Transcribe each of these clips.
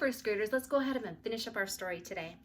first graders, let's go ahead and finish up our story today.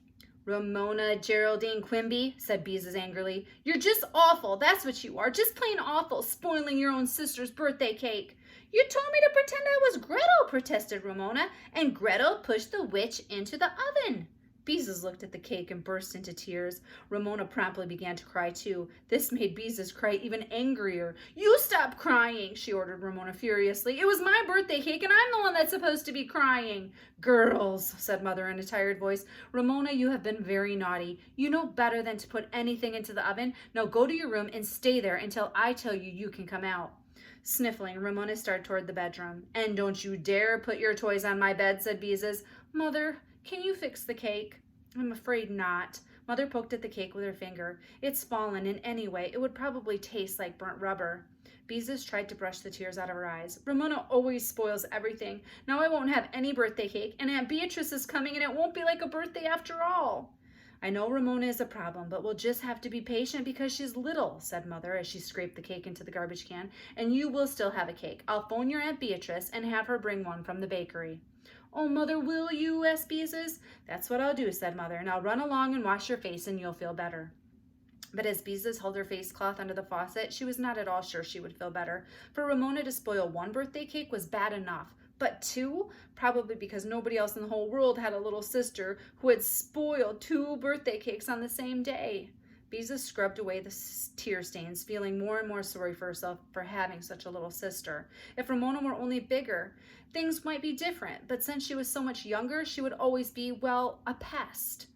Ramona Geraldine Quimby, said Beezus angrily. You're just awful, that's what you are, just plain awful, spoiling your own sister's birthday cake. You told me to pretend I was Gretel, protested Ramona, and Gretel pushed the witch into the oven. Beezus looked at the cake and burst into tears. Ramona promptly began to cry too. This made Beezus cry even angrier. You stop crying, she ordered Ramona furiously. It was my birthday cake and I'm the one that's supposed to be crying. Girls, said Mother in a tired voice, Ramona, you have been very naughty. You know better than to put anything into the oven. Now go to your room and stay there until I tell you you can come out. Sniffling, Ramona started toward the bedroom. And don't you dare put your toys on my bed, said Beezus. Mother, can you fix the cake? I'm afraid not. Mother poked at the cake with her finger. It's fallen, and anyway, it would probably taste like burnt rubber. Beezus tried to brush the tears out of her eyes. Ramona always spoils everything. Now I won't have any birthday cake, and Aunt Beatrice is coming, and it won't be like a birthday after all. I know Ramona is a problem, but we'll just have to be patient because she's little, said Mother as she scraped the cake into the garbage can. And you will still have a cake. I'll phone your Aunt Beatrice and have her bring one from the bakery. Oh, Mother, will you? Asked Beezus. That's what I'll do, said Mother. Now run along and wash your face and you'll feel better. But as Beezus held her face cloth under the faucet, she was not at all sure she would feel better. For Ramona to spoil one birthday cake was bad enough. But two? Probably because nobody else in the whole world had a little sister who had spoiled 2 birthday cakes on the same day. Beezus scrubbed away the tear stains, feeling more and more sorry for herself for having such a little sister. If Ramona were only bigger, things might be different, but since she was so much younger, she would always be, well, a pest.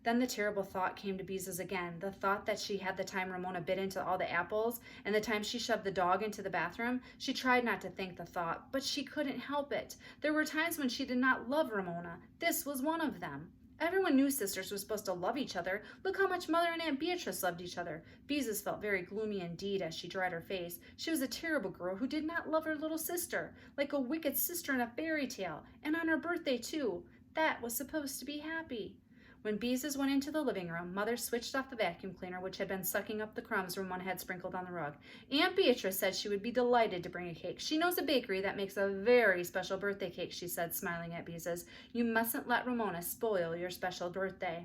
Then the terrible thought came to Beezus again, the thought that she had the time Ramona bit into all the apples and the time she shoved the dog into the bathroom. She tried not to think the thought, but she couldn't help it. There were times when she did not love Ramona. This was one of them. Everyone knew sisters were supposed to love each other. Look how much Mother and Aunt Beatrice loved each other. Beezus felt very gloomy indeed as she dried her face. She was a terrible girl who did not love her little sister, like a wicked sister in a fairy tale, and on her birthday too. That was supposed to be happy. When Beezus went into the living room, Mother switched off the vacuum cleaner, which had been sucking up the crumbs Ramona had sprinkled on the rug. Aunt Beatrice said she would be delighted to bring a cake. She knows a bakery that makes a very special birthday cake, she said, smiling at Beezus. You mustn't let Ramona spoil your special birthday.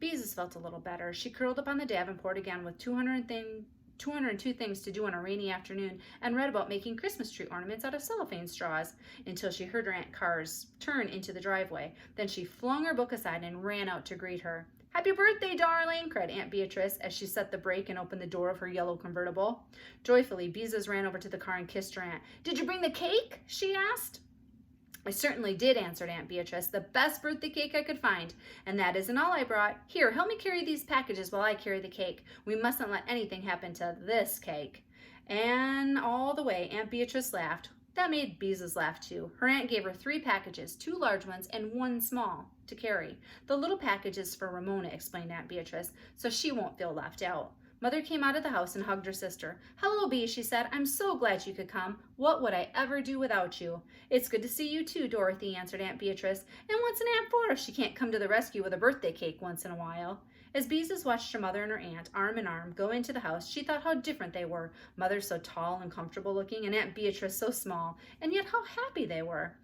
Beezus felt a little better. She curled up on the Davenport again with 202 things to do on a rainy afternoon and read about making Christmas tree ornaments out of cellophane straws until she heard her Aunt Carr's turn into the driveway. Then she flung her book aside and ran out to greet her. Happy birthday, darling, cried Aunt Beatrice as she set the brake and opened the door of her yellow convertible. Joyfully, Beezus ran over to the car and kissed her aunt. Did you bring the cake? She asked. I certainly did, answered Aunt Beatrice, the best birthday cake I could find. And that isn't all I brought. Here, help me carry these packages while I carry the cake. We mustn't let anything happen to this cake. And all the way, Aunt Beatrice laughed. That made Beezus laugh too. Her aunt gave her 3 packages, 2 large ones and 1 small, to carry. The little package is for Ramona, explained Aunt Beatrice, so she won't feel left out. Mother came out of the house and hugged her sister. Hello, Bee, she said. I'm so glad you could come. What would I ever do without you? It's good to see you too, Dorothy, answered Aunt Beatrice. And what's an aunt for if she can't come to the rescue with a birthday cake once in a while? As Beezus watched her mother and her aunt, arm in arm, go into the house, she thought how different they were. Mother so tall and comfortable looking, and Aunt Beatrice so small, and yet how happy they were.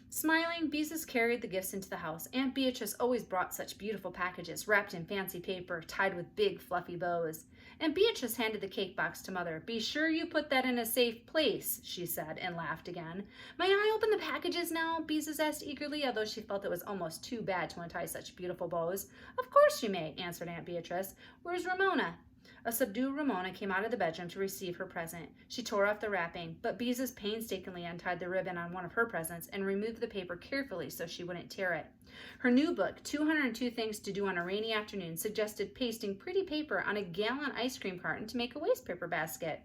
Smiling, Beezus carried the gifts into the house. Aunt Beatrice always brought such beautiful packages, wrapped in fancy paper, tied with big fluffy bows. Aunt Beatrice handed the cake box to Mother. Be sure you put that in a safe place, she said, and laughed again. May I open the packages now? Beezus asked eagerly, although she felt it was almost too bad to untie such beautiful bows. Of course you may, answered Aunt Beatrice. Where's Ramona? A subdued Ramona came out of the bedroom to receive her present. She tore off the wrapping, but Beezus painstakingly untied the ribbon on one of her presents and removed the paper carefully so she wouldn't tear it. Her new book, 202 Things to Do on a Rainy Afternoon, suggested pasting pretty paper on a gallon ice cream carton to make a waste paper basket.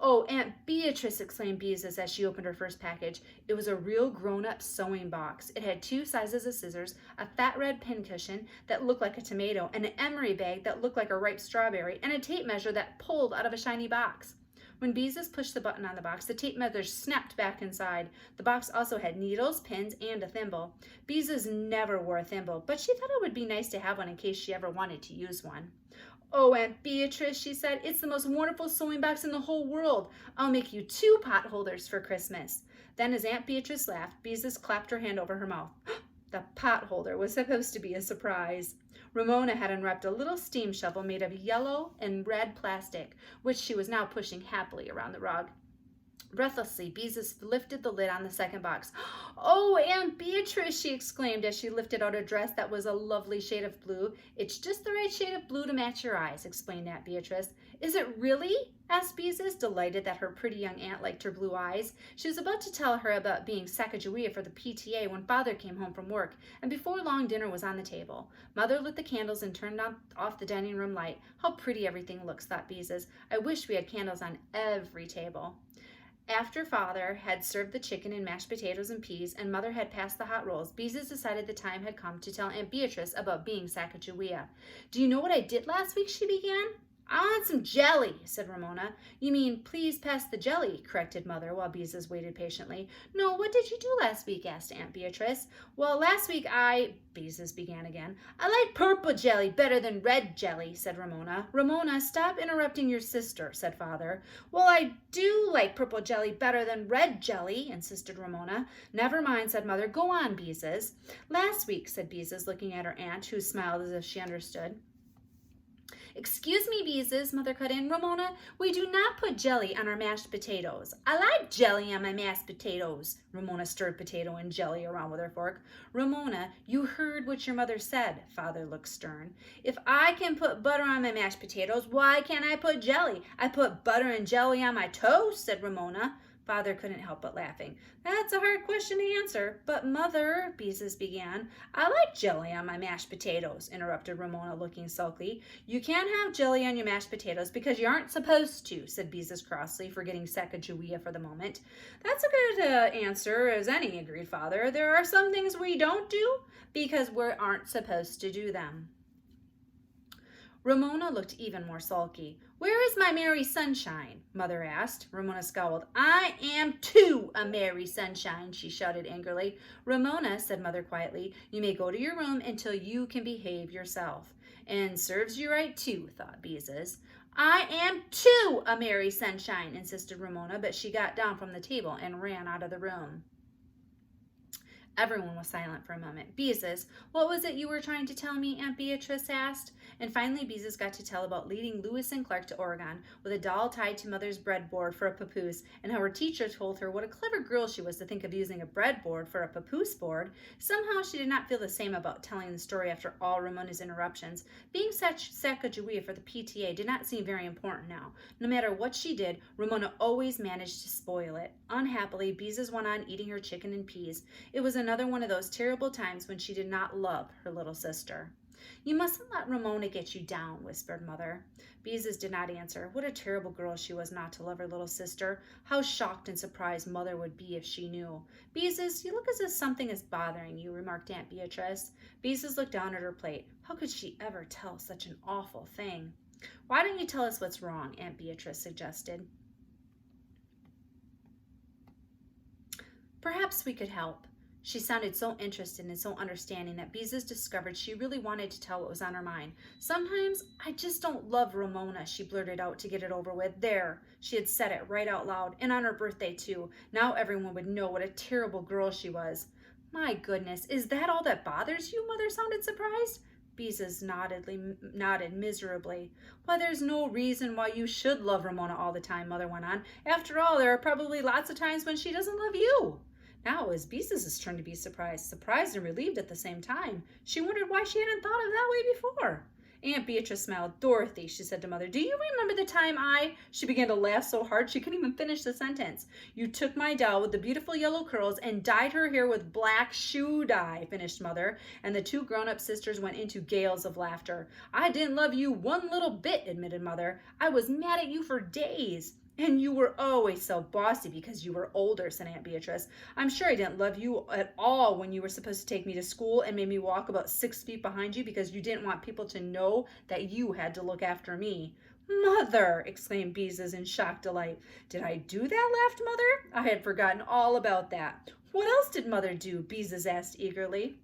Oh, Aunt Beatrice, exclaimed Beezus as she opened her first package. It was a real grown-up sewing box. It had 2 sizes of scissors, a fat red pincushion that looked like a tomato, and an emery bag that looked like a ripe strawberry, and a tape measure that pulled out of a shiny box. When Beezus pushed the button on the box, the tape measure snapped back inside. The box also had needles, pins, and a thimble. Beezus never wore a thimble, but she thought it would be nice to have one in case she ever wanted to use one. Oh, Aunt Beatrice, she said, it's the most wonderful sewing box in the whole world. I'll make you 2 pot holders for Christmas. Then as Aunt Beatrice laughed, Beezus clapped her hand over her mouth. The potholder was supposed to be a surprise. Ramona had unwrapped a little steam shovel made of yellow and red plastic, which she was now pushing happily around the rug. Breathlessly, Beezus lifted the lid on the second box. "Oh, Aunt Beatrice," she exclaimed as she lifted out a dress that was a lovely shade of blue. "It's just the right shade of blue to match your eyes," explained Aunt Beatrice. "Is it really?" asked Beezus, delighted that her pretty young aunt liked her blue eyes. She was about to tell her about being Sacagawea for the PTA when Father came home from work, and before long dinner was on the table. Mother lit the candles and turned off the dining room light. "How pretty everything looks," thought Beezus. "I wish we had candles on every table." After Father had served the chicken and mashed potatoes and peas, and Mother had passed the hot rolls, Beezus decided the time had come to tell Aunt Beatrice about being Sacagawea. "Do you know what I did last week?" she began. "I want some jelly," said Ramona. "You mean, please pass the jelly," corrected Mother, while Beezus waited patiently. "No, what did you do last week?" asked Aunt Beatrice. "Well, last week Beezus began again. "I like purple jelly better than red jelly," said Ramona. "Ramona, stop interrupting your sister," said Father. "Well, I do like purple jelly better than red jelly," insisted Ramona. "Never mind," said Mother. "Go on, Beezus." "Last week," said Beezus, looking at her aunt, who smiled as if she understood. "Excuse me, Beezus," Mother cut in. "Ramona, we do not put jelly on our mashed potatoes." "I like jelly on my mashed potatoes." Ramona stirred potato and jelly around with her fork. "Ramona, you heard what your mother said." Father looked stern. "If I can put butter on my mashed potatoes, why can't I put jelly? I put butter and jelly on my toast," said Ramona. Father couldn't help but laughing. "That's a hard question to answer." "But Mother," Beezus began. "I like jelly on my mashed potatoes," interrupted Ramona, looking sulky. "You can't have jelly on your mashed potatoes because you aren't supposed to," said Beezus crossly, forgetting Sacagawea for the moment. "That's a good answer as any," agreed Father. "There are some things we don't do because we aren't supposed to do them." Ramona looked even more sulky. "Where is my merry sunshine?" Mother asked. Ramona scowled. "I am too a merry sunshine," she shouted angrily. "Ramona," said Mother quietly, "you may go to your room until you can behave yourself." "And serves you right too," thought Beezus. "I am too a merry sunshine," insisted Ramona, but she got down from the table and ran out of the room. Everyone was silent for a moment. "Beezus, what was it you were trying to tell me?" Aunt Beatrice asked. And finally Beezus got to tell about leading Lewis and Clark to Oregon with a doll tied to Mother's breadboard for a papoose, and how her teacher told her what a clever girl she was to think of using a breadboard for a papoose board. Somehow she did not feel the same about telling the story after all Ramona's interruptions. Being Sacagawea for the PTA did not seem very important now. No matter what she did, Ramona always managed to spoil it. Unhappily, Beezus went on eating her chicken and peas. It was another one of those terrible times when she did not love her little sister. "You mustn't let Ramona get you down," whispered Mother. Beezus did not answer. What a terrible girl she was not to love her little sister. How shocked and surprised Mother would be if she knew. "Beezus, you look as if something is bothering you," remarked Aunt Beatrice. Beezus looked down at her plate. How could she ever tell such an awful thing? "Why don't you tell us what's wrong?" Aunt Beatrice suggested. "Perhaps we could help." She sounded so interested and so understanding that Beezus discovered she really wanted to tell what was on her mind. "Sometimes I just don't love Ramona," she blurted out to get it over with. There, she had said it right out loud, and on her birthday too. Now everyone would know what a terrible girl she was. "My goodness, is that all that bothers you?" Mother sounded surprised. Beezus nodded miserably. "Why, there's no reason why you should love Ramona all the time," Mother went on. "After all, there are probably lots of times when she doesn't love you." Now it was Beezus' turn to be surprised and relieved at the same time. She wondered why she hadn't thought of that way before. Aunt Beatrice smiled. "Dorothy," she said to Mother, "do you remember the time She began to laugh so hard she couldn't even finish the sentence. "You took my doll with the beautiful yellow curls and dyed her hair with black shoe dye," finished Mother, and the two grown-up sisters went into gales of laughter. "I didn't love you one little bit," admitted Mother. "I was mad at you for days." "And you were always so bossy because you were older," said Aunt Beatrice. "I'm sure I didn't love you at all when you were supposed to take me to school and made me walk about 6 feet behind you because you didn't want people to know that you had to look after me." "Mother!" exclaimed Beezus in shocked delight. "Did I do that?" laughed Mother. "I had forgotten all about that." "What else did Mother do?" Beezus asked eagerly.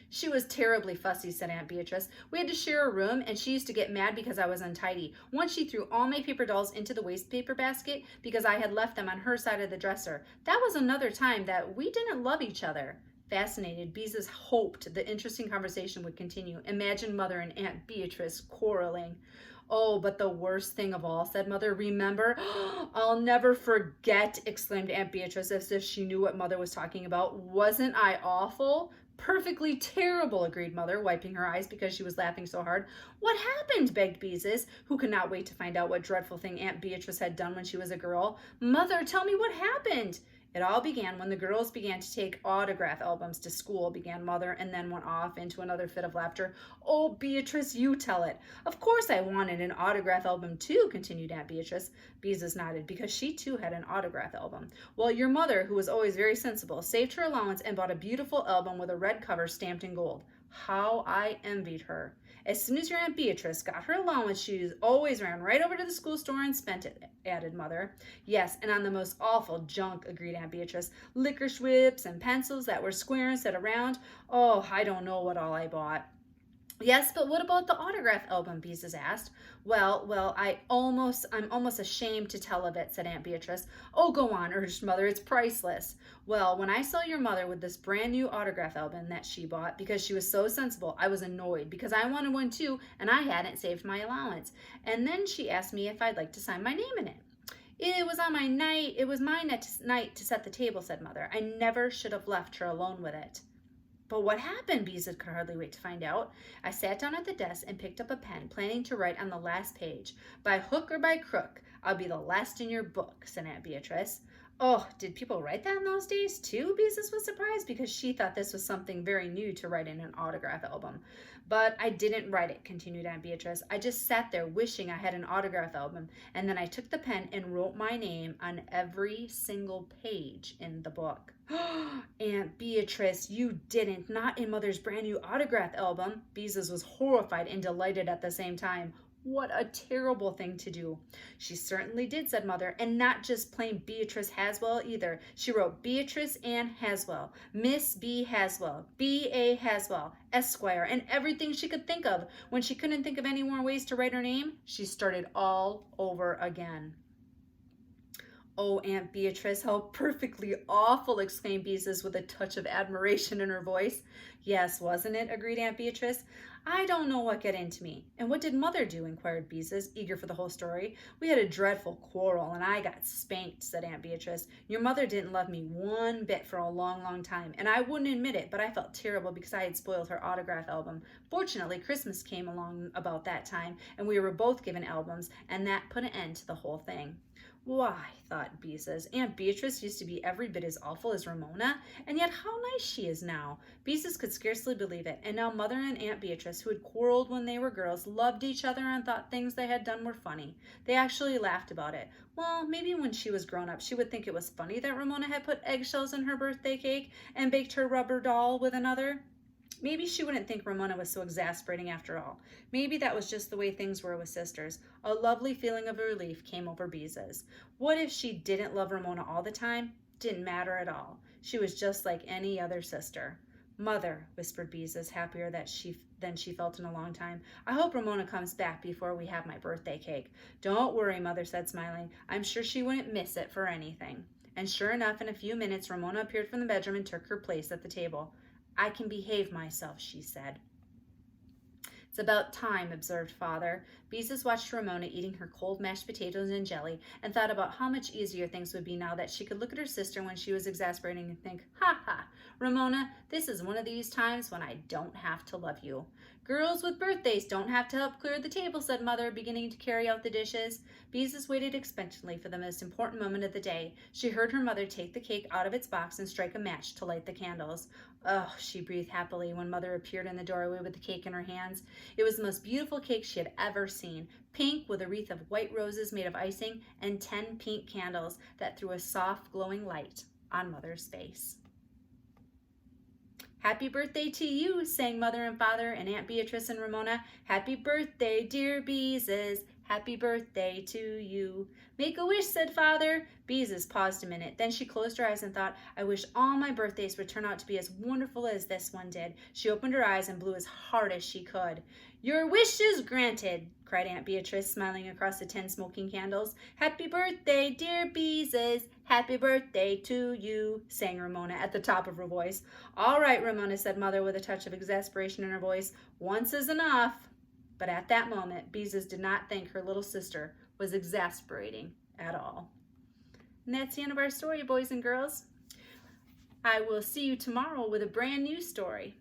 "She was terribly fussy," said Aunt Beatrice. "We had to share a room, and she used to get mad because I was untidy. Once she threw all my paper dolls into the waste paper basket because I had left them on her side of the dresser. That was another time that we didn't love each other." Fascinated, Beezus hoped the interesting conversation would continue. Imagine Mother and Aunt Beatrice quarreling. Oh, but the worst thing of all, said Mother, remember? I'll never forget, exclaimed Aunt Beatrice as if she knew what Mother was talking about. Wasn't I awful? Perfectly terrible, agreed Mother, wiping her eyes because she was laughing so hard. What happened? Begged Beezus, who could not wait to find out what dreadful thing Aunt Beatrice had done when she was a girl. Mother, tell me what happened. It all began when the girls began to take autograph albums to school, began Mother, and then went off into another fit of laughter. Oh, Beatrice, you tell it. Of course I wanted an autograph album too, continued Aunt Beatrice. Beezus nodded because she too had an autograph album. Well, your mother, who was always very sensible, saved her allowance and bought a beautiful album with a red cover stamped in gold. How I envied her. As soon as your Aunt Beatrice got her allowance, she always ran right over to the school store and spent it, added Mother. Yes, and on the most awful junk, agreed Aunt Beatrice. Licorice whips and pencils that were square and set around. Oh, I don't know what all I bought. Yes, but what about the autograph album? Beezus asked. Well, I'm almost ashamed to tell of it, said Aunt Beatrice. Oh, go on, urged Mother. It's priceless. Well, when I saw your mother with this brand new autograph album that she bought because she was so sensible, I was annoyed because I wanted one too, and I hadn't saved my allowance. And then she asked me if I'd like to sign my name in it. It was my night to set the table, said Mother. I never should have left her alone with it. But what happened? Beezus could hardly wait to find out. I sat down at the desk and picked up a pen, planning to write on the last page. By hook or by crook, I'll be the last in your book, said Aunt Beatrice. Oh, did people write that in those days too? Beezus was surprised because she thought this was something very new to write in an autograph album. But I didn't write it, continued Aunt Beatrice. I just sat there wishing I had an autograph album, and then I took the pen and wrote my name on every single page in the book. Aunt Beatrice, you didn't, not in Mother's brand new autograph album. Beezus was horrified and delighted at the same time. What a terrible thing to do. She certainly did, said Mother, and not just plain Beatrice Haswell either. She wrote Beatrice Ann Haswell, Miss B. Haswell, B.A. Haswell, Esquire, and everything she could think of. When she couldn't think of any more ways to write her name, she started all over again. Oh, Aunt Beatrice, how perfectly awful, exclaimed Beezus with a touch of admiration in her voice. Yes, wasn't it? Agreed Aunt Beatrice. I don't know what got into me. And what did Mother do? Inquired Beezus, eager for the whole story. We had a dreadful quarrel, and I got spanked, said Aunt Beatrice. Your mother didn't love me one bit for a long, long time, and I wouldn't admit it, but I felt terrible because I had spoiled her autograph album. Fortunately, Christmas came along about that time, and we were both given albums, and that put an end to the whole thing. Why, thought Beezus, Aunt Beatrice used to be every bit as awful as Ramona, and yet how nice she is now. Beezus could scarcely believe it, and now Mother and Aunt Beatrice, who had quarreled when they were girls, loved each other and thought things they had done were funny. They actually laughed about it. Well, maybe when she was grown up, she would think it was funny that Ramona had put eggshells in her birthday cake and baked her rubber doll with another. Maybe she wouldn't think Ramona was so exasperating after all. Maybe that was just the way things were with sisters. A lovely feeling of relief came over Beezus. What if she didn't love Ramona all the time? Didn't matter at all. She was just like any other sister. Mother, whispered Beezus, happier than she felt in a long time. I hope Ramona comes back before we have my birthday cake. Don't worry, Mother said, smiling. I'm sure she wouldn't miss it for anything. And sure enough, in a few minutes, Ramona appeared from the bedroom and took her place at the table. I can behave myself, she said. It's about time, observed Father. Beezus watched Ramona eating her cold mashed potatoes and jelly and thought about how much easier things would be now that she could look at her sister when she was exasperating and think, ha ha, Ramona, this is one of these times when I don't have to love you. Girls with birthdays don't have to help clear the table, said Mother, beginning to carry out the dishes. Beezus waited expectantly for the most important moment of the day. She heard her mother take the cake out of its box and strike a match to light the candles. Oh, she breathed happily when Mother appeared in the doorway with the cake in her hands. It was the most beautiful cake she had ever seen, pink with a wreath of white roses made of icing and 10 pink candles that threw a soft, glowing light on Mother's face. Happy birthday to you, sang Mother and Father and Aunt Beatrice and Ramona. Happy birthday, dear Beezus. Happy birthday to you. Make a wish, said Father. Beezus paused a minute. Then she closed her eyes and thought, I wish all my birthdays would turn out to be as wonderful as this one did. She opened her eyes and blew as hard as she could. Your wish is granted, cried Aunt Beatrice, smiling across the 10 smoking candles. Happy birthday, dear Beezus. Happy birthday to you, sang Ramona at the top of her voice. All right, Ramona, said Mother with a touch of exasperation in her voice. Once is enough. But at that moment, Beezus did not think her little sister was exasperating at all. And that's the end of our story, boys and girls. I will see you tomorrow with a brand new story.